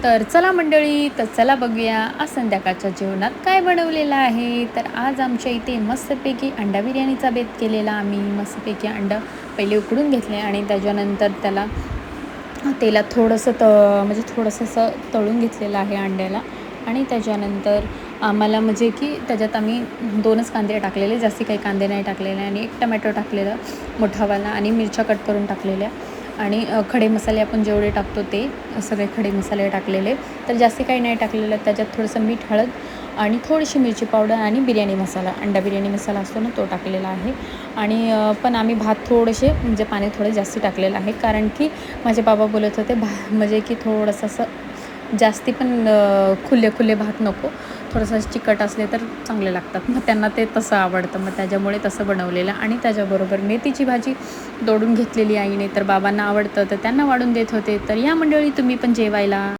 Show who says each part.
Speaker 1: तर चला मंडळी, तर चला बघूया आज संध्याकाळच्या जेवणात काय बनवलेलं आहे. तर आज आमच्या इथे मस्तपैकी अंडा बिर्याणीचा बेत केलेला आम्ही. मस्तपैकी अंडं पहिले उकडून घेतले आणि त्याच्यानंतर त्याला तेलात थोडंसं म्हणजे थोडंसं असं तळून घेतलेलं आहे अंड्याला. आणि त्याच्यानंतर आम्हाला म्हणजे की त्याच्यात आम्ही 2च कांदे टाकलेले, जास्ती काही कांदे नाही टाकलेले, आणि 1 टमॅटो टाकलेलं मोठावाला, आणि मिरच्या कट करून टाकलेल्या, आणि खडे मसाले आपण जेवढे टाकतो ते सगळे खडे मसाले टाकलेले. तर जास्ती काही नाही टाकलेलं. त्याच्यात थोडंसं मीठ, हळद आणि थोडीशी मिरची पावडर आणि बिर्याणी मसाला, अंडा बिर्याणी मसाला असतो ना, तो टाकलेला आहे. आणि पण आम्ही भात थोडेसे म्हणजे पाणी थोडं जास्त टाकलेलं आहे, कारण की माझे बाबा बोलत होते म्हणजे की थोडंसं असं जास्ती पण खुले भात नको, थोडंसं चिकट असले तर चांगले लागतात. मग त्यांना ते तसं आवडतं, मग त्याच्यामुळे तसं बनवलेलं. आणि त्याच्याबरोबर मेथीची भाजी तोडून घेतलेली आईने, तर बाबांना आवडतं तर त्यांना वाढून देत होते. तर या मंडळी, तुम्ही पण जेवायला.